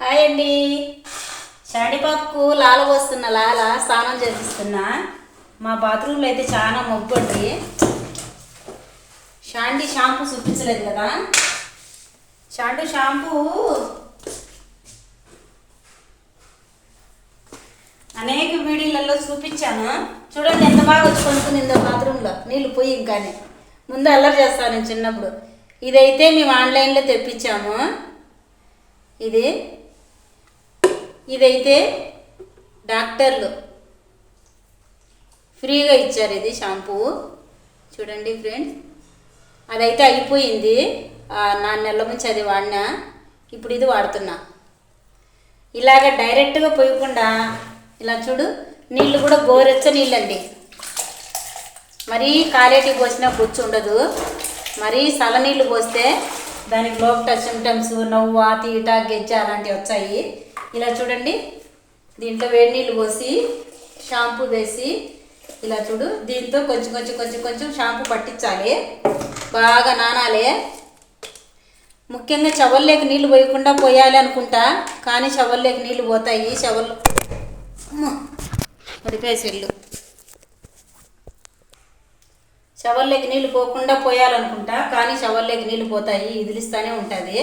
Hi అండి. షాడిపాప్కు లాల పోస్తున్న లాల స్నానం చేపిస్తున్నా. మా బాత్రూంలో అయితే చాలా మొగ్గు అండి. షాండీ షాంపూ చూపించలేదు కదా. షాండీ షాంపూ అనేక వీడియోలలో చూపించాను. చూడండి ఎంత బాగా వచ్చి కొనుక్కునిందో బాత్రూంలో. నీళ్ళు పోయి ఇంకానే ముందు అల్లరి చేస్తాను నేను చిన్నప్పుడు. ఇదైతే మేము ఆన్లైన్లో తెప్పించాము. ఇదైతే డాక్టర్లు ఫ్రీగా ఇచ్చారు. ఇది షాంపూ చూడండి ఫ్రెండ్స్. అదైతే అయిపోయింది. 4 నెలల నుంచి అది వాడినా. ఇప్పుడు ఇది వాడుతున్నా. ఇలాగ డైరెక్ట్గా పోయకుండా ఇలా చూడు, నీళ్ళు కూడా గోరెచ్చ నీళ్ళండి. మరీ కాలేటి పోసినా బొచ్చు ఉండదు. మరీ చల్లనీళ్ళు పోస్తే దానికి లోపల సిమ్టమ్స్ నవ్వు తీట గెజ్జ అలాంటివి వచ్చాయి. ఇలా చూడండి, దీంట్లో వేడి నీళ్ళు పోసి షాంపూ వేసి ఇలా చూడు, దీంతో కొంచెం కొంచెం కొంచెం కొంచెం షాంపూ పట్టించాలి. బాగా నానాలి. ముఖ్యంగా చవల్లేకి నీళ్ళు పోయకుండా పోయాలి అనుకుంటా, కానీ చవల్లేకి నీళ్ళు పోతాయి. షవర్లోకి నీళ్ళు పోకుండా పోయాలనుకుంటా, కానీ షవర్లోకి నీళ్ళు పోతాయి. ఇదిలిస్తూనే ఉంటుంది.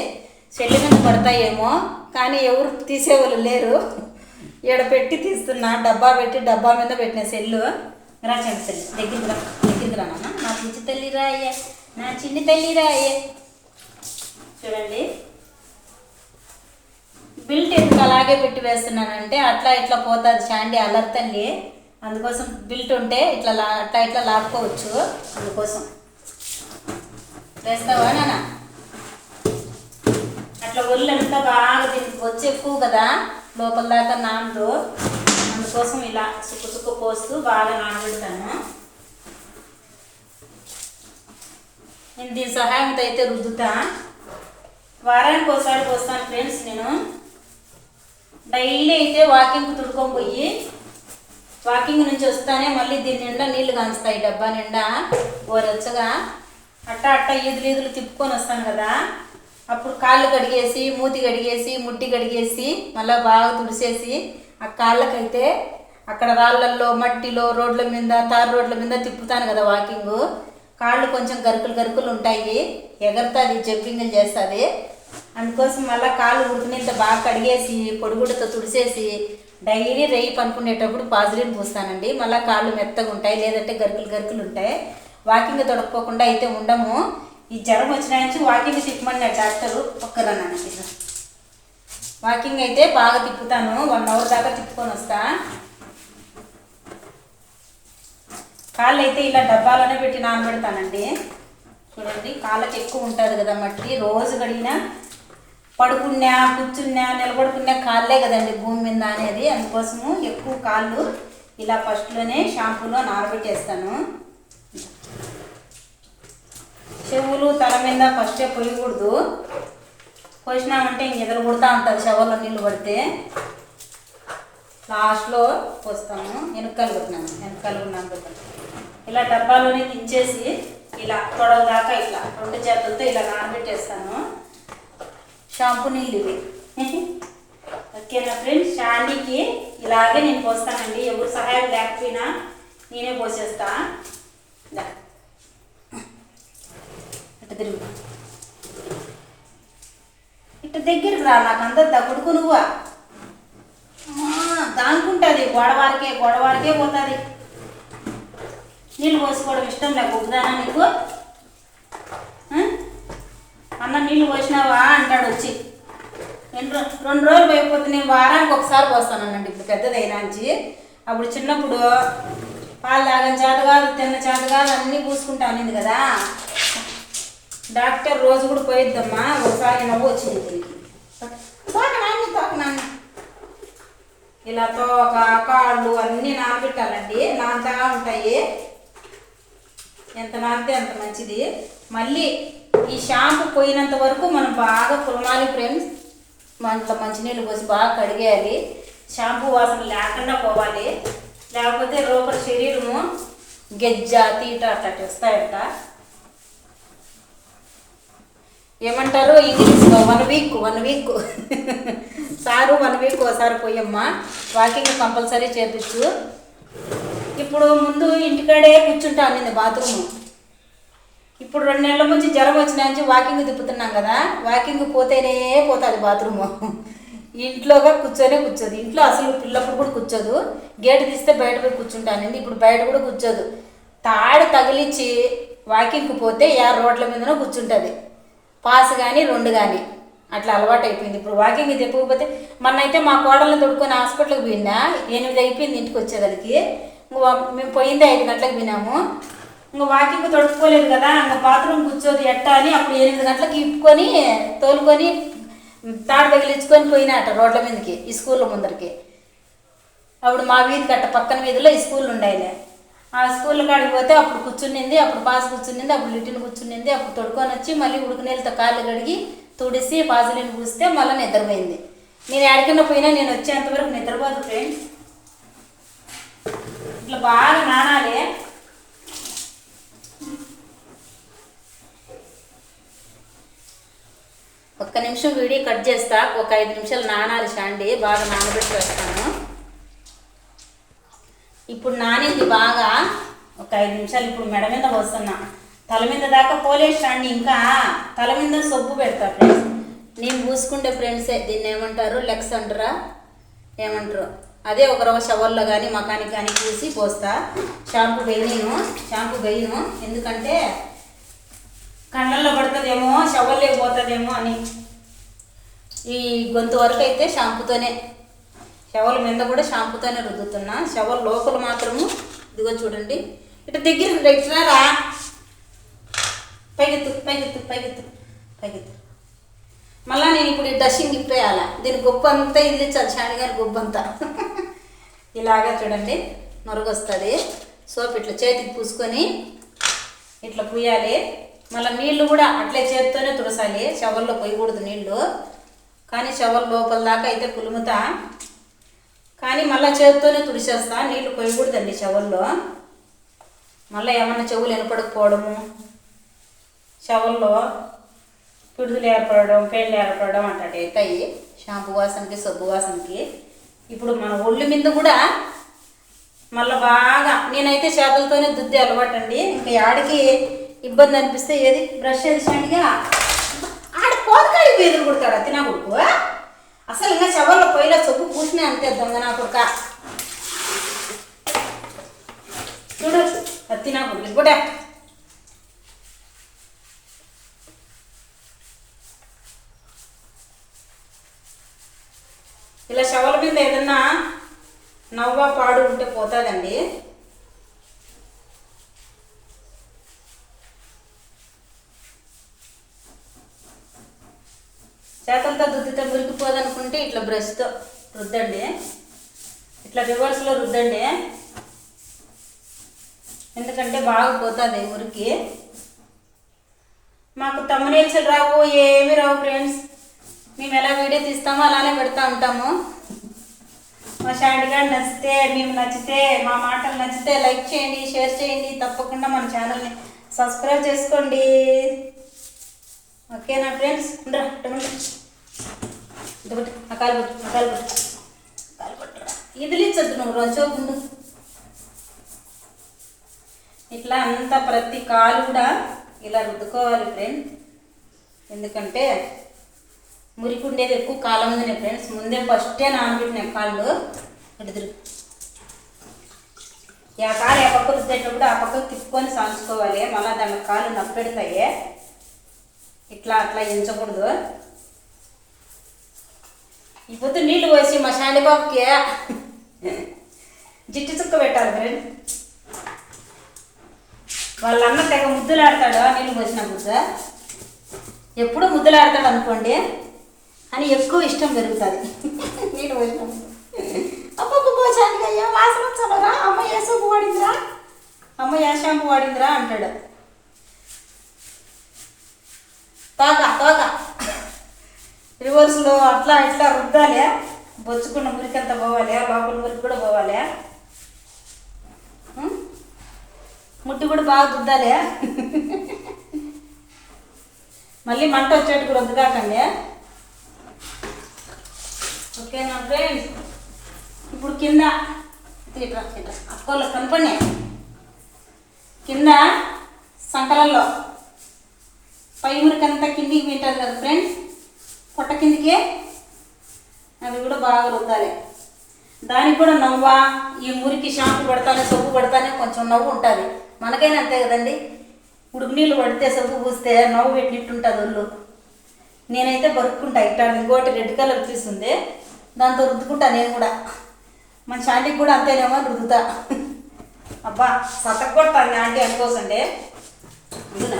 సెల్లు మీద పడతాయేమో, కానీ ఎవరు తీసేవాళ్ళు లేరు. ఈడ పెట్టి తీస్తున్నా. డబ్బా పెట్టి డబ్బా మీద పెట్టిన సెల్లు. రాచండి సెల్లు దగ్గరికి రానమ్మా. నా చిన్ని తల్లి రాయే, నా చిన్ని తల్లి రాయే. చూడండి, బిల్ట్ ఎందుకు అలాగే పెట్టి వేస్తున్నానంటే అట్లా ఇట్లా పోతుంది షాండీ అల్లరి తల్లి. అందుకోసం బిల్ట్ ఉంటే ఇట్లా అట్లా ఇట్లా లాక్కోవచ్చు. అందుకోసం వేస్తావా నాన్న? అట్లా ఒళ్ళంతా బాగా దీనికి వచ్చి ఎక్కువ కదా, లోపల దాకా నానదు. అందుకోసం ఇలా సుక్కు సుక్కు పోస్తూ బాగా నానబెడతాను. నేను దీని సహాయంతో అయితే రుద్దుతా. వారానికి ఒకసారి పోస్తాను ఫ్రెండ్స్. నేను డైలీ అయితే వాకింగ్కి తుడుకొని పోయి వాకింగ్ నుంచి వస్తానే మళ్ళీ దీని నిండా నీళ్లు కాంచుతాయి. డబ్బా నిండా ఓరచ్చగా అట్ట ఈదులు తిప్పుకొని వస్తాను కదా. అప్పుడు కాళ్ళు కడిగేసి, మూతి కడిగేసి, ముడ్డి కడిగేసి మళ్ళీ బాగా తుడిసేసి ఆ కాళ్ళకైతే అక్కడ రాళ్ళల్లో మట్టిలో రోడ్ల మీద తారు రోడ్ల మీద తిప్పుతాను కదా వాకింగ్. కాళ్ళు కొంచెం గరుకులు ఉంటాయి. ఎగరుతుంది, జంపింగ్లు చేస్తుంది. అందుకోసం మళ్ళీ కాళ్ళు ఉడికినంత బాగా కడిగేసి పొడిగుడ్డతో తుడిసేసి డైలీ రేయి పనుకునేటప్పుడు పాజిలిన్ పూస్తానండి. మళ్ళీ కాళ్ళు మెత్తగా ఉంటాయి, లేదంటే గరుకులు ఉంటాయి. వాకింగ్ తొడకపోకుండా అయితే ఉండము. ఈ జ్వరం వచ్చిన నుంచి వాకింగ్ తిప్పమన్నాడు డాక్టరు. ఒక్కరన్నాను వాకింగ్ అయితే బాగా తిప్పుతాను. 1 అవర్ దాకా తిప్పుకొని వస్తా. కాళ్ళు అయితే ఇలా డబ్బాలోనే పెట్టి నానబెడతానండి. చూడండి, కాళ్ళకి ఎక్కువ ఉంటుంది కదా మట్టి. రోజు కడిగినా పడుకున్నా, కూర్చున్నా, నిలబడుకున్నా కాళ్ళే కదండి భూమి మీద అనేది. అందుకోసము ఎక్కువ కాళ్ళు ఇలా ఫస్ట్లోనే షాంపూలో నానబెట్టేస్తాను. చెవులు తల మీద ఫస్టే పొయ్యకూడదు. పోసినామంటే ఇంక ఎదురు కొడుతూ ఉంటుంది చెవుల్లో నీళ్ళు పడితే. లాస్ట్లో పోస్తాము. వెనకాలు నానబెట్టాను. ఇలా డబ్బాలోనే దించేసి ఇలా తొడల దాకా ఇట్లా 2 చేతులతో ఇలా నానబెట్టేస్తాను. షాంపూ నీళ్ళు ఇవి. ఓకేనా ఫ్రెండ్స్? షాండీకి ఇలాగే నేను పోస్తానండి. ఎవరు సహాయం లేకపోయినా నేనే పోసేస్తా. ఇట్ట దగ్గరికి రా, నాకు అందరు తగ్గుడుకు నువ్వా దానుకుంటుంది. గొడవారికే పోతుంది. నీళ్ళు పోసుకోవడం ఇష్టం లేక ఉద్దానా నీకు? అన్న నీళ్ళు పోసినావా అంటాడు వచ్చి. 2 రోజులు పోయిపోతే నేను వారానికి ఒకసారి పోస్తానండి. ఇప్పుడు పెద్దదైనాంచి. అప్పుడు చిన్నప్పుడు పాలు తాగని చేత కాదు, తిన్న చేత కాదు, అన్నీ పూసుకుంటా అనింది కదా. డాక్టర్ రోజు కూడా పోయిద్దమ్మా. ఒకసారి నవ్వు వచ్చింది దీనికి. నాన్న ఇలా తోక కాళ్ళు అన్నీ నానబెట్టాలండి. నాంతగా ఉంటాయి. ఎంత నానితే అంత మంచిది. మళ్ళీ ఈ షాంపూ పోయినంత వరకు మనం బాగా పులమాలి ఫ్రెండ్స్. మనతో మంచినీళ్ళు పోసి బాగా కడిగేయాలి. షాంపూ వాసన లేకుండా పోవాలి. లేకపోతే లోపల శరీరము గెజ్జ తీట అట్లా వస్తాయంట. ఏమంటారు ఇంగ్లీష్లో 1 వీక్ సారు 1 వీక్ ఒకసారి పోయమ్మా, వాకింగ్ కంపల్సరీ చేపించు. ఇప్పుడు ముందు ఇంటికాడే కూర్చుంటా అనింది బాత్రూము. ఇప్పుడు 2 నెలల నుంచి జ్వరం వచ్చిన నుంచి వాకింగ్ తిప్పుతున్నాం కదా, వాకింగ్ పోతేనే పోతుంది బాత్రూము. ఇంట్లోగా కూర్చోదు. ఇంట్లో అసలు పిల్లప్పుడు కూడా కూర్చోదు. గేటు తీస్తే బయట పోయి కూర్చుంటా అనింది. ఇప్పుడు బయట కూడా కూర్చోదు. తాడు తగిలించి వాకింగ్కి పోతే 6 రోడ్ల మీదనో కూర్చుంటుంది. పాస్ కానీ 2 కానీ అట్లా అలవాటు అయిపోయింది. ఇప్పుడు వాకింగ్ తిప్పకపోతే మొన్నైతే మా కోడలను తొడుక్కొని హాస్పిటల్కి పోయిందా, 8 అయిపోయింది ఇంటికి వచ్చేదానికి. మేము పోయిందే 5 గంటలకు పోయినాము. ఇంకా వాకింగ్ తొడుక్కోలేదు కదా, ఇంకా బాత్రూమ్ కూర్చోదు ఎట్టా అని అప్పుడు 8 గంటలకు ఇప్పుకొని తోలుకొని తాడు తగిలించుకొని పోయినట్ట రోడ్ల మీదకి, ఈ స్కూల్లో ముందరికి. అప్పుడు మా వీధి కట్ట పక్కన వీధిలో ఈ స్కూల్ ఉండేలే. ఆ స్కూల్ కాడికి పోతే అప్పుడు కూర్చునింది, అప్పుడు పాస్ కూర్చునింది, అప్పుడు లిటిన్ కూర్చునింది. అప్పుడు తొడుకొని వచ్చి మళ్ళీ ఉడుకునేలతో కాళ్ళు కడిగి తుడిసి పాజులిని పూస్తే మళ్ళీ నిద్రపోయింది. నేను ఎక్కడికన్నా పోయినా నేను వచ్చేంతవరకు నిద్రపోదు ఫ్రెండ్స్. ఇట్లా బాగా నానాలి. ఒక్క నిమిషం వీడియో కట్ చేస్తా, ఒక 5 నిమిషాలు నానాలి. శాండి బాగా నానబెట్టి వేస్తాను. ఇప్పుడు నానింది బాగా, ఒక 5 నిమిషాలు. ఇప్పుడు మెడ మీద పోస్తున్నా, తల మీద దాకా పోలేదు శాండి. ఇంకా తల మీద సబ్బు పెడతా ఫ్రెండ్స్. నేను పూసుకుంటే ఫ్రెండ్సే దీన్ని ఏమంటారు, లెగ్స్ అంటారా ఏమంటారు, అదే ఒక రవ్వ షవర్లో కానీ మకానికి కానీ పూసి పోస్తా. షాంపూ వేయను, ఎందుకంటే కళ్ళల్లో పడుతుందేమో, షవర్ లేకపోతుందేమో అని. ఈ గొంతు వరకు అయితే షాంపూతోనే, షవర్ల మీద కూడా షాంపూతోనే రుద్దుతున్నా. షవర్ లోపల మాత్రము ఇదిగో చూడండి, ఇటు దగ్గర ఇట్లారా, పైకెత్తు. మళ్ళీ నేను ఇప్పుడు ఈ డస్టింగ్ ఇప్పేయాల, దీని గొప్ప అంతా ఇదిలిచ్చాలి శాండి గారి గొప్ప అంతా. ఇలాగా చూడండి నొరుగు వస్తుంది. సోప్ ఇట్లా చేతికి పూసుకొని ఇట్లా పూయాలి. మళ్ళీ నీళ్ళు కూడా అట్లే చేతితోనే తుడసాలి, షవర్లో పోయకూడదు నీళ్ళు. కానీ షవర్ లోపల దాకా అయితే పులుముతా, కానీ మళ్ళీ చేతితోనే తుడిచేస్తా, నీళ్ళు పోయకూడదండి షవర్లో. మళ్ళీ ఏమన్నా చెవులు వినపడకపోవడము, షవర్లో పిడుదలు ఏర్పడడం, పేర్లు ఏర్పడడం అట్లాంటి అవుతాయి షాంపూ వాసనకి సబ్బు వాసనకి. ఇప్పుడు మన ఒళ్ళు మీద కూడా మళ్ళీ బాగా, నేనైతే చేతులతోనే దుద్దే అలవాటు అండి. ఇంకా ఆడికి ఇబ్బంది అనిపిస్తే ఏది బ్రష్ వేసాడిగా ఆడ పోతకాడికి ఎదురు కొడతాడు తినా కొడుకు. అసలు ఇంకా షవర్లో పొయ్యిలో సబ్బు పూసినా అంతే దొంగ నా కొడుక. చూడు తినా కొడుకు కూడా ఇలా షవర్ల మీద ఏదన్నా నవ్వా పాడు ఉంటే పోతుందండి. చేతులతో దుద్దితో మురికిపోదనుకుంటే ఇట్లా బ్రష్తో రుద్దండి, ఇట్లా రివర్స్లో రుద్దండి, ఎందుకంటే బాగా పోతుంది మురికి. మాకు తమ్మునేల్స్ రావు, ఏమి రావు ఫ్రెండ్స్. మేము ఎలా వీడియో తీస్తామో అలానే పెడతా ఉంటాము. మా శాండి గారు నచ్చితే, మేము నచ్చితే, మా మాటలు నచ్చితే లైక్ చేయండి, షేర్ చేయండి. తప్పకుండా మన ఛానల్ని సబ్స్క్రైబ్ చేసుకోండి. ఓకేనా ఫ్రెండ్స్? కాలు పట్టురా, ఇదిలిచ్చద్దు నువ్వు రోజు. ఇట్లా అంతా ప్రతి కాలు కూడా ఇలా రుద్దుకోవాలి ఫ్రెండ్, ఎందుకంటే మురికి ఉండేది ఎక్కువ కాలం ఉందనే ఫ్రెండ్స్. ముందే ఫస్టే నానబెట్టిన కాళ్ళు ఇటు ఆ కాలు ఏ పక్క రుద్దేటప్పుడు ఆ పక్కకు తిప్పుకొని సాల్చుకోవాలి. మళ్ళీ దాని కాళ్ళు నప్పెడతాయి. ఇట్లా అట్లా ఎంచకూడదు. ఈ పొద్దు నీళ్ళు పోసి మా శాండి బాబుకి జిట్టు చుక్క పెట్టాలి ఫ్రెండ్. వాళ్ళ అన్న తెగ ముద్దులాడతాడు నీళ్ళు పోసినప్పుడు సార్. ఎప్పుడు ముద్దులాడతాడు అనుకోండి, అని ఎక్కువ ఇష్టం పెరుగుతుంది నీళ్ళు పోసినప్పుడు. అబ్బబ్బో శాండిగా ఏ వాసన వచ్చానరా, అమ్మ ఏ సోపు వాడిందిరా, అమ్మ ఏ షాంపూ వాడిందిరా అంటాడు. తోక రివర్స్లో అట్లా ఇట్లా రుద్దాలి. బొచ్చుకున్న మురికంతా పోవాలి, లోపల మురికి కూడా పోవాలి. ముట్టి కూడా బాగా రుద్దాలి. మళ్ళీ మంట వచ్చేట్టుకు రుద్దు కాకండి. ఓకేనా ఫ్రెండ్స్. ఇప్పుడు కింద ఇట్లా అక్కోళ్ళకి కనపడి కింద సంకలల్లో పై మురికంతా కిందికి వింటుంది కదా ఫ్రెండ్స్, పొట్ట కిందికే అవి కూడా బాగా రుద్దాలి. దానికి కూడా నవ్వా ఈ మురికి షాంపు పడతానే సబ్బు పడతానే కొంచెం నవ్వు ఉంటుంది. మనకైనా అంతే కదండి, ఉడుకు నీళ్ళు పడితే సబ్బు పూస్తే నవ్వు పెట్టినట్టుంటుంది ఒళ్ళు. నేనైతే బరుక్కుంటా ఇట్లా. ఇంకోటి రెడ్ కలర్ తీసుంది, దాంతో రుద్దుకుంటా నేను కూడా. మన శాంతికి కూడా అంతేనేమో రుద్దుతా. అబ్బా సతకొట్టాను ఆంటీ అనుకోసండి. ఇదినా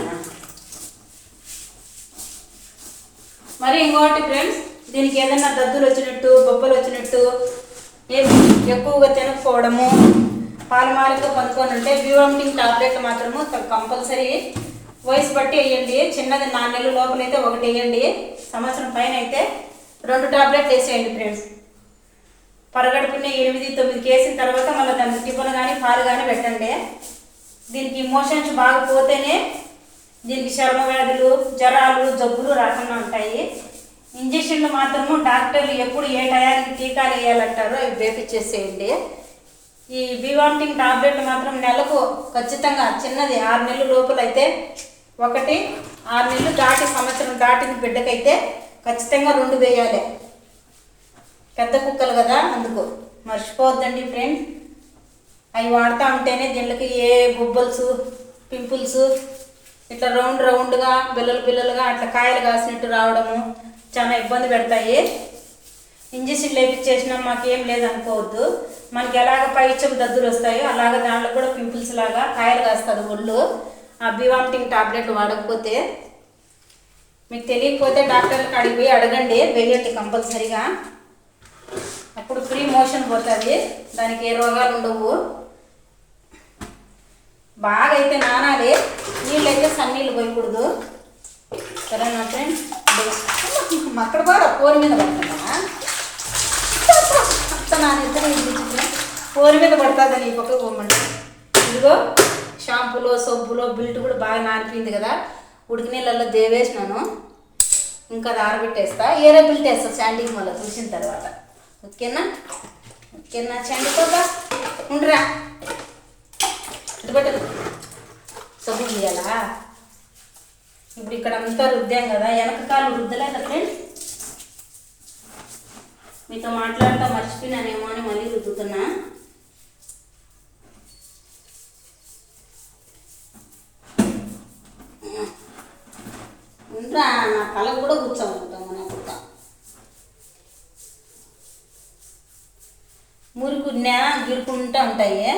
మరి ఇంకోటి ఫ్రెండ్స్, దీనికి ఏదైనా దద్దులు వచ్చినట్టు బొబ్బలు వచ్చినట్టు ఎక్కువగా తినకపోవడము పాలమాలిక పనుకొని ఉంటే బీవామిటింగ్ టాబ్లెట్ మాత్రము కంపల్సరీ వయసు బట్టి వేయండి. చిన్నది 4 నెలల లోపలైతే 1 వేయండి, సంవత్సరం పైన అయితే 2 టాబ్లెట్లు వేసేయండి ఫ్రెండ్స్. పరగడుపునే 8-9 వేసిన తర్వాత మళ్ళీ దానికి టిఫిన్ కానీ పాలు కానీ పెట్టండి. దీనికి మోషన్స్ బాగా పోతేనే దీనికి చర్మ వ్యాధులు జ్వరాలు జబ్బులు రాకుండా ఉంటాయి. ఇంజక్షన్లు మాత్రము డాక్టర్లు ఎప్పుడు ఏ టయానికి టీకాలు వేయాలంటారో అవి వేపించేసేయండి. ఈ బీవామిటింగ్ టాబ్లెట్ మాత్రం నెలకు ఖచ్చితంగా చిన్నది 6 నెలల లోపల అయితే 1, 6 నెలలు దాటి సంవత్సరం దాటిన బిడ్డకైతే ఖచ్చితంగా 2 వేయాలి. పెద్ద కుక్కలు కదా, అందుకు మర్చిపోవద్దండి ఫ్రెండ్స్. అవి వాడుతూ ఉంటేనే దీనికి ఏ బొబ్బల్స్ పింపుల్స్ ఇట్లా రౌండ్గా బిల్లలుగా అట్లా కాయలు కాసినట్టు రావడము చాలా ఇబ్బంది పెడతాయి. ఇంజక్షన్ లేపించేసినా మాకేం లేదనుకోవద్దు. మనకి ఎలాగ పైచం దద్దులు వస్తాయో అలాగ దాంట్లో కూడా పింపుల్స్ లాగా కాయలు కాస్తుంది ఒళ్ళు. ఆ బీవామిటింగ్ టాబ్లెట్ వాడకపోతే. మీకు తెలియకపోతే డాక్టర్కి అడిగి అడగండి, వేయండి కంపల్సరీగా. అప్పుడు ఫ్రీ మోషన్ పోతుంది, దానికి ఏ రోగాలు ఉండవు. బాగా అయితే నానాలి, నీళ్ళు అయితే సన్నీళ్ళు పోయకూడదు. సరేనా ఫ్రెండ్స్. అక్కడ కూడా పోరి మీద పడుతుందా అంత నానిద్దరు పోరి మీద పడుతుందని ఈ పక్క పోమండి. ఇదిగో షాంపూలో సబ్బులో బిల్ట్ కూడా బాగా నానిపోయింది కదా, ఉడికి నీళ్ళల్లో దేవేసినాను. ఇంకా అది ఆరబెట్టేస్తా, ఏరే బిల్ట్ వేస్తా శాండీకి మళ్ళీ చూసిన తర్వాత. ఓకేనా శాండీ బాబా ఉండరా ఇటుబట్టు సబ్బు తీయాలా. ఇప్పుడు ఇక్కడ అంతా రుద్దాం కదా, వెనక కాలు రుద్దలేదా ఫ్రెండ్స్. మీతో మాట్లాడుతూ మర్చిపోయినానేమో అని మళ్ళీ రుద్దుతున్నా. ఉండరా నా తల కూడా కూర్చోనుకుంటాం మన కుక్క. మురికున్నా గిరుకుంటూ ఉంటాయి,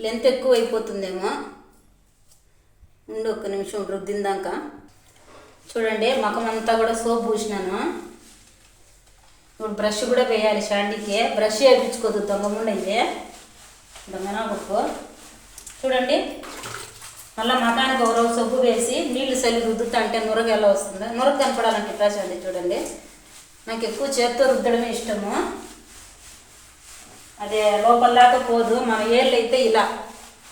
లెంత్ ఎక్కువ అయిపోతుందేమో. ఉండు ఒక్క నిమిషం రుద్దిందాక. చూడండి ముఖం అంతా కూడా సోప్ పూసినాను. ఇప్పుడు బ్రష్ కూడా వేయాలి శాండీకి. బ్రష్ వేయించుకోదు దొంగముండ అయితే దొంగనా కొట్టుకో. చూడండి మళ్ళీ మకానికి ఒక రోజు సబ్బు వేసి నీళ్లు చల్లి రుద్దుతా అంటే నురగ ఎలా వస్తుందో. నురగ కనపడాలంటే ఇట్లా చేయండి. చూడండి నాకు ఎక్కువ చేత్తో రుద్దడమే ఇష్టము. అదే లోపల దాకా పోదు. మన ఏళ్ళు అయితే ఇలా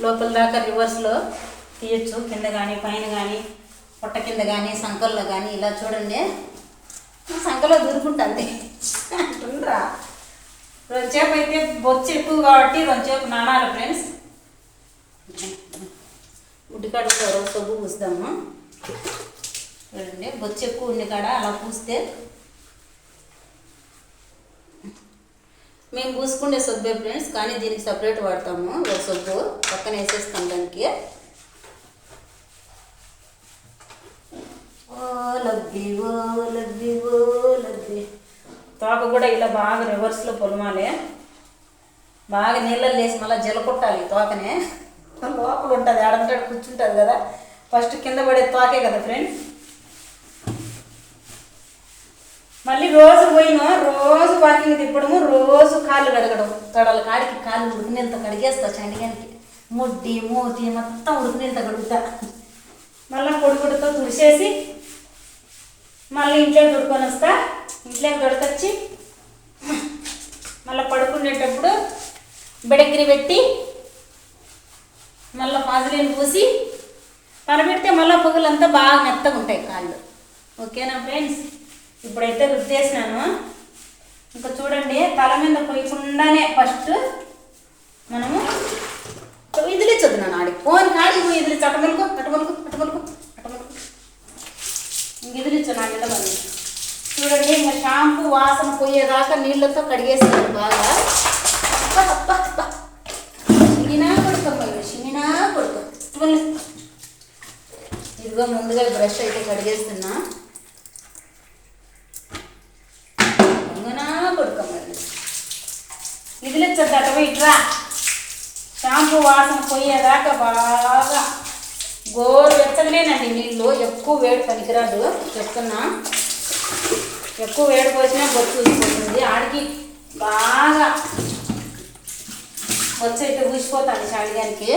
లోపల దాకా రివర్స్లో తీయచ్చు, కింద కానీ పైన కానీ పొట్ట కింద కానీ సంకల్లో కానీ. ఇలా చూడండి సంకలో దూరుకుంటుంది అంటుండ్రా. రొంచేపు అయితే బొచ్చు ఎక్కువ కాబట్టి రొంచేపు నానాలి ఫ్రెండ్స్. ఉడ్డికాడ రోజు సబ్బు పూస్తాము. చూడండి బొచ్చు ఎక్కువ ఉండి కాడ అలా పూస్తే మేము పూసుకుండే సబ్బే ఫ్రెండ్స్, కానీ దీనికి సపరేట్ వాడతాము. ఒక సబ్బు పక్కన వేసేస్తాం దానికి. ఓ లబ్బి ఓ లబ్బి ఓ లబ్బి. తోక కూడా ఇలా బాగా రివర్స్లో పొలమాలి. బాగా నీళ్ళల్లో వేసి మళ్ళీ జలకొట్టాలి తోకనే. లోపల ఉంటుంది ఆడంటాడు కూర్చుంటుంది కదా, ఫస్ట్ కింద పడే తోకే కదా ఫ్రెండ్స్. మళ్ళీ రోజు పోయినా రోజు వాకింగ్ తిప్పడము, రోజు కాళ్ళు కడగడం. తొడల కాడికి కాళ్ళు ఉడికినీళ్ళతో కడిగేస్తా. చండిగానికి ముడ్డి మూతి మొత్తం ఉడికినీళ్ళతో కడుగుతా. మళ్ళీ పొడితో తుడిసేసి మళ్ళీ ఇంట్లోకి తుడుకొని వస్తా. ఇంట్లోకి దొడకొచ్చి మళ్ళీ పడుకునేటప్పుడు బెడగిరి పెట్టి మళ్ళీ పాజలీని పూసి పరబెడితే మళ్ళీ పొగలంతా బాగా మెత్తగా ఉంటాయి కాళ్ళు. ఓకేనా ఫ్రెండ్స్. ఇప్పుడైతే రుద్దేసినాను. ఇంకా చూడండి, తల మీద పోయకుండానే ఫస్ట్ మనము ఇదిలిచ్చొద్దు. నాన్న ఆడికి ఫోన్ కాడికి పోయి ఇదిలిచ్చు. అటమలుకు అటమలుకు అటమలుకు అటమలుకు ఇంక ఇదిలిచ్చు నా మీద మరి. చూడండి, ఇంకా షాంపూ వాసన పోయేదాకా నీళ్ళతో కడిగేస్తాను బాగా. చిన్న కొడుకోమ్మా, చిన్న కొడుకు. ఇదిగో ముందుగా బ్రష్ అయితే కడిగేస్తున్నా. ఇంకనా కొడుకోమ్మా, ఇదిలిచ్చద్దు. అటు ఇట్రా. షాంపూ వాసన పోయేదాకా బాగా గోరువెచ్చగానేనండి నీళ్ళు. ఎక్కువ వేడి పనికిరాదు చెప్తున్నా. ఎక్కువ వేడి పోసినా బొచ్చు ఊసిపోతుంది. ఆడికి బాగా వచ్చైతే ఊసిపోతుంది చాడిగానికి.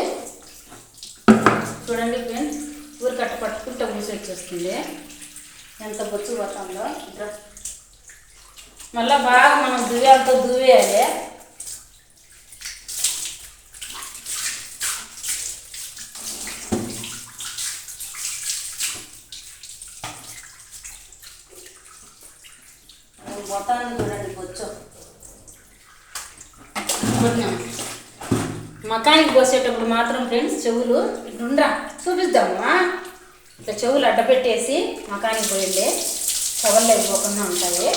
చూడండి ఫ్రెండ్స్, ఊరికట్ట పట్టుకుంటే ఊసి వచ్చేస్తుంది. ఎంత బొచ్చు పోతుందో. మళ్ళీ బాగా మనం దువ్యాలతో దువ్వేయాలి. పోతాను చూడండి బొచ్చు. మకానికి పోసేటప్పుడు మాత్రం ఫ్రెండ్స్ చెవులు ఇట్లుండ్రా చూపిద్దామా. ఇట్లా చెవులు అడ్డపెట్టేసి మకానికి పోయిండే చెవులు అయిపోకుండా ఉంటాయి.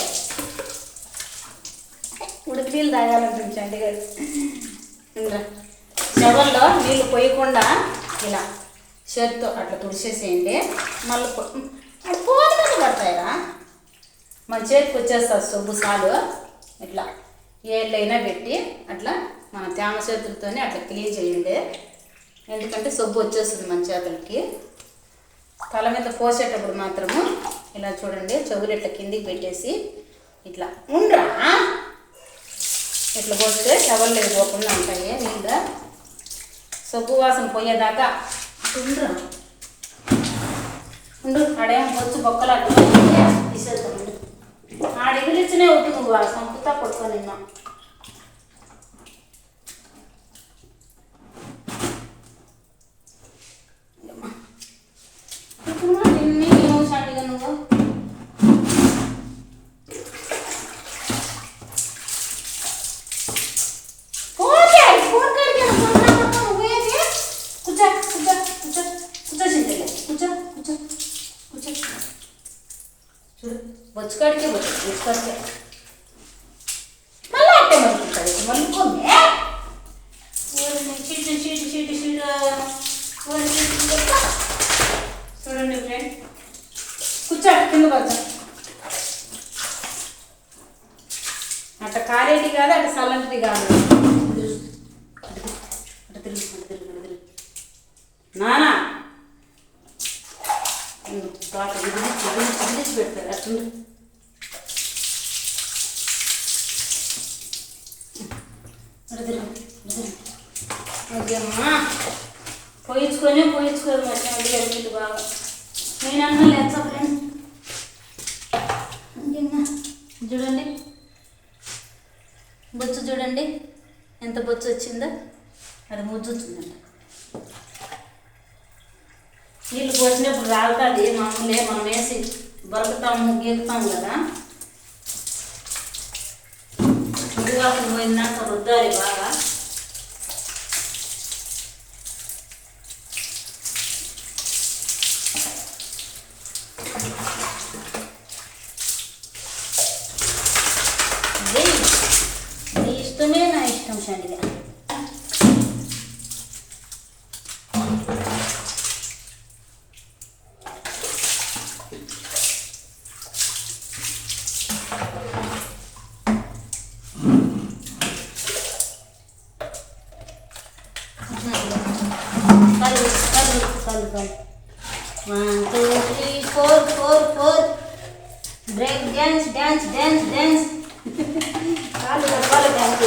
ఉడికి నీళ్ళు తాగాలనిపించండి కదా. చెవుల్లో నీళ్ళు పోయకుండా ఇలా చేతితో అట్లా తుడిచేసేయండి. మళ్ళీ పోని మీద పడతాయిరా. మన చేతికి వచ్చేస్తుంది సొబ్బు సాలు. ఇట్లా ఏళ్ళైనా పెట్టి అట్లా మన తేమ చేతులతోనే అట్లా క్లీన్ చేయండి. ఎందుకంటే సొబ్బు వచ్చేస్తుంది మన చేతులకి. తల మీద పోసేటప్పుడు మాత్రము ఇలా చూడండి, చెవులు ఇట్లా కిందికి పెట్టేసి ఇట్లా ఉండ్రా. ఇట్లా పోస్తే చెవులు పోకుండా ఉంటాయి నీళ్ళ. సొబ్బు వాసన పోయేదాకా ఉండ్రా. ఉండు, ఆడేమో బొచ్చు బొక్కలు అడ్డు తీసేద్దాం. ఆడిగిలిచ్చినే అవుతుంది. నువ్వు ఆ సంపుతా కొడుకో నిన్న. ఏమవుసాడిగా నువ్వు కూర్చో కూర్చో కూర్చో కూర్చో చింతలే కూర్చో కూర్చో కూర్చో. చూడు బొచ్చుకాడికే బొచ్చుకాడికే మళ్ళీ అట్టే మలుపుతుంది. మలుపుకోమే చీటు చీటు చీటు చీటు. చూడండి ఫ్రెండ్, కూర్చో కింద పచ్చ. అట్ట కారేటి కాదు, అటు సల్లంటిది కాదు. అటు తిరుగు నానా విదిలిచి పెడతారు. అట్లా అమ్మా పోయించుకోదు మధ్య నీళ్ళు బాగా. నేనన్నా లేదు ఫ్రెండ్. చూడండి బొచ్చు, చూడండి ఎంత బొచ్చు వచ్చిందో. అది ముజ్జుతుందండి. నీళ్ళు పోసినప్పుడు రాలుతుంది మామూలే. మనం వేసి బరుకుతాము గీకుతాము కదా. ముడివాసన పోయిందాక రుద్దాలి బాగా. నీ ఇష్టమే నా ఇష్టం షండిగా. కలు 1 2 3 4 4 4 break dance dance dance dance. కాలు డాన్స్.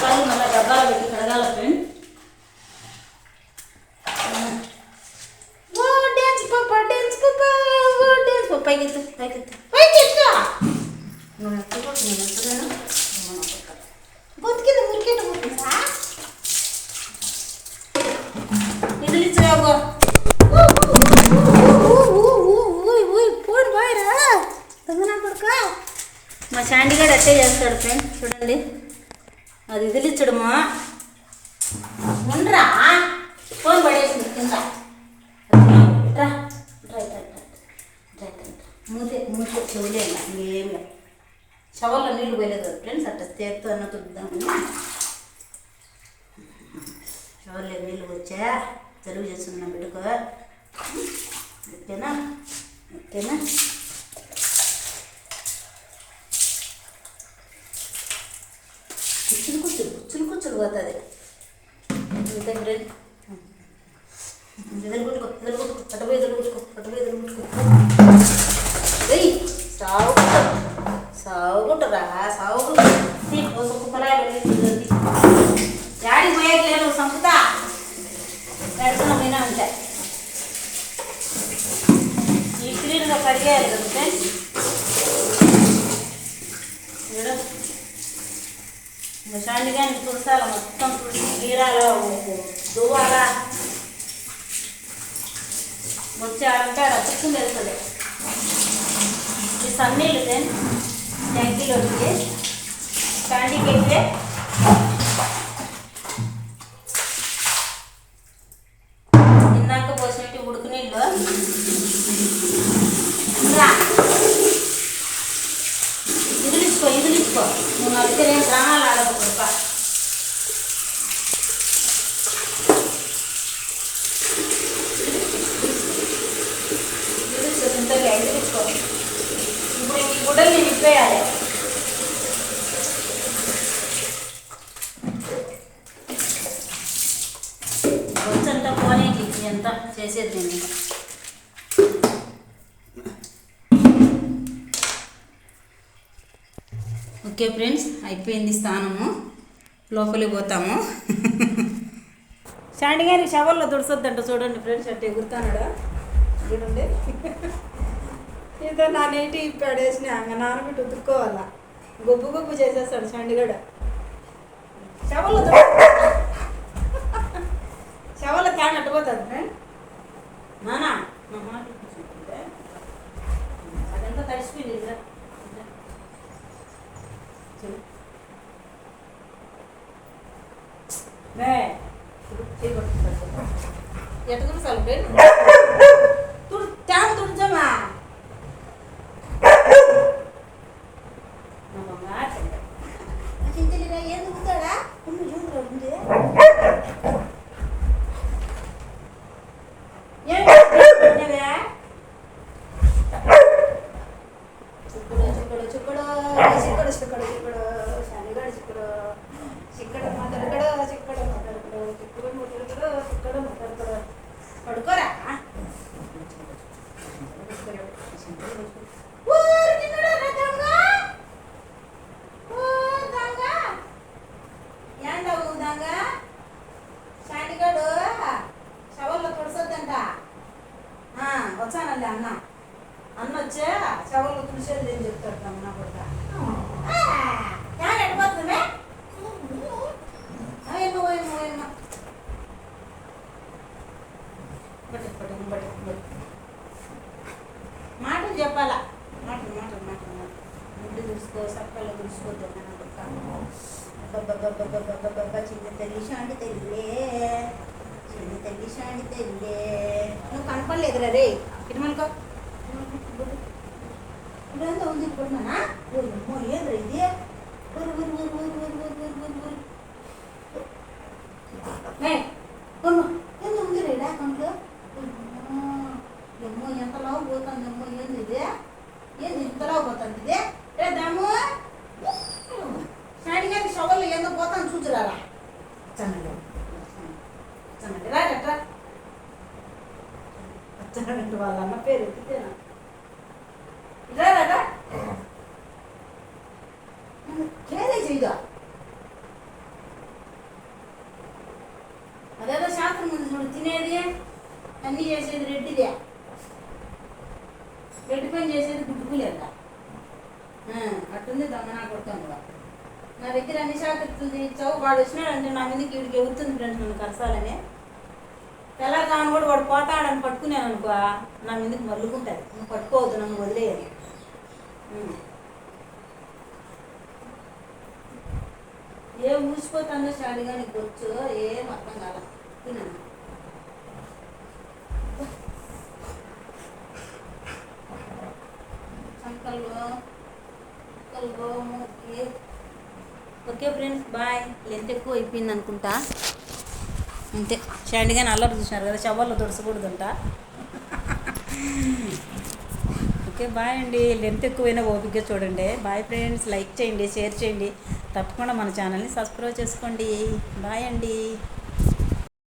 కాలు మళ్ళీ డబ్బాలు పెట్టి కడగాల ఫ్రెండ్. డాన్స్ పాపా డాన్స్ పాపా డాన్స్ పాపా. పైకి పైకి పైకి ఎత్తుగా. నువ్వు ఎత్తుకోను బొత్తికింద మురికేట పోతుందా. ఇదిలి ఇదిలిచ్చరాగో పోను పోయిరా దొంగనా కొడుక. మా శాండీగాడు అట్టే చేస్తాడు ఫ్రెండ్స్, చూడండి. అది ఇదిలిచ్చడమా ఉండరా ఫోన్ పడేసింది కింద. మూతే మూతే చెవులే ఇంకేం లేదు. షవర్లో నీళ్ళు పోయలేదు ఫ్రెండ్స్, అట్ట చేత్తో అన్న తుద్దాము. షవర్లో నీళ్ళు వచ్చా తెలుగు చేస్తున్నా బిడ్డకు. ఓకేనా ఓకేనా. కూర్చుని పోతుంది అంతే ఫ్రెండ్. ఎదురుకొట్టుకో అటుపోయి ఎదురుకొట్టుకో. సాగుకుంటారా యాడి పోయేట్లేదు సంపుతా పెడుతున్న పోయినా ఉంటాయి. ఈ క్లీన్గా కడిగేయాలి కదా ఫ్రెండ్స్. శాండిగా తులసాల మొత్తం తీరాల దువ్వాల వచ్చి ఆడంటే ఆడ చిక్కుని వెళ్తుంది. ఈ సన్నీళ్ళు ట్యాంకీలోకి శాండీకి అయితే ఇందాక పోసినట్టు ఉడుకు నీళ్ళు ఇదిలిచ్చుకో నువ్వు అడిగితే నేను ప్రాణాలు ఆడకూడదు. ఇదిలిచ్చుకో ఇప్పుడు ఈ గుడ్డలు నేను ఇప్పేయాలి. వచ్చంతా పోనీకి ఎంత చేసేది నేను. ఓకే ఫ్రెండ్స్, అయిపోయింది స్నానము, లోపలికి పోతాము. శాండిగాని షవర్లో తుడిసొద్దంట చూడండి ఫ్రెండ్స్, అట్టే ఎగురుతానాడా చూడండి. ఇదో నా నీటి పడేసిన నానబెట్టి ఉతుక్కోవాలా. గొబ్బు చేసేస్తాడు శాండిగాడ. షవర్లో షవర్లో క్యాన్ అట్టుపోతుంది ఫ్రెండ్. నానా అదంతా తడిసిపోయింది. ఎట్ట తుడిసాలి ఫ్రెండ్? ట్యాంక్ తుడిచామా ఏం తుడుతాడా ఉంది పడుకోరా శాండిగాడు షవర్లో తుడిసొద్దంట. వచ్చానండి అన్న వచ్చా షవర్లో తుడిసేది ఏం చెప్తాడు అన్న కొడుక. ఎడిపోతుందే మాటలు చెప్పాలా, మాటలు గుడ్డు తుడుచుకో సక్కల్లో తుడుచుకోద్దు అన్న కొడుక. చిన్న తల్లి శాండి తల్లి నువ్వు కనపడలేదురా రే. ఇటుమనుకో ఇప్పుడంతా ఉంది ఇప్పుడున్నానా. ఊరు ఏదిరా ఇది ఊరు ఏంది ఉంది రే అకౌంట్లో. ఎమ్మో ఎంతలా పోతుంది ఎమ్మో ఏంది ఇది, ఏంది ఇంతలా పోతుంది ఇది. రే దాము శాండిగాని షవర్లో ఏందో పోతాను చూచురారా. చనండి రాటట్రా అచ్చనంటే వాళ్ళ అన్న పేరు ఎత్తితేనా రారా కేదే చేయగా. అదేదో శాస్త్రం ఉంది చూడు, తినేది అన్నీ చేసేది రెడ్డిదే, రెడ్డి పని చేసేది గుడ్డుకులేక అట్టుంది దొంగ నా కొడుతాను కూడా. నా దగ్గర అన్ని శాఖలు ఇచ్చావు, వాడు వచ్చినాడంటే నా మీదకి వీడికి ఎగురుతుంది ఫ్రెండ్స్ నన్ను కరసాలని. తెల్లారుజామున కూడా వాడు పోతాడని పట్టుకున్నాను అనుకో, నా మీదకి మల్లుకుంటుంది. నువ్వు పట్టుకోవద్దు, నన్ను వదిలేయాలి. ఏం ఊసిపోతుందో స్టార్ట్గా నీకు వచ్చు, ఏం అర్థం కాల. తిన్నాను చంకల్లో ఓకే ఫ్రెండ్స్, బాయ్. లెంత్ ఎక్కువ అయిపోయింది అనుకుంటా, అంతే. షాండిగాని అల్లరి చూసినారు కదా, చవ్వల్లో తుడసకూడదంట. ఓకే బాయ్ అండి. లెంత్ ఎక్కువైనా ఓపికగా చూడండి. Bye friends. లైక్ చేయండి, షేర్ చేయండి, తప్పకుండా మన ఛానల్ని సబ్స్క్రైబ్ చేసుకోండి. బాయ్ అండి.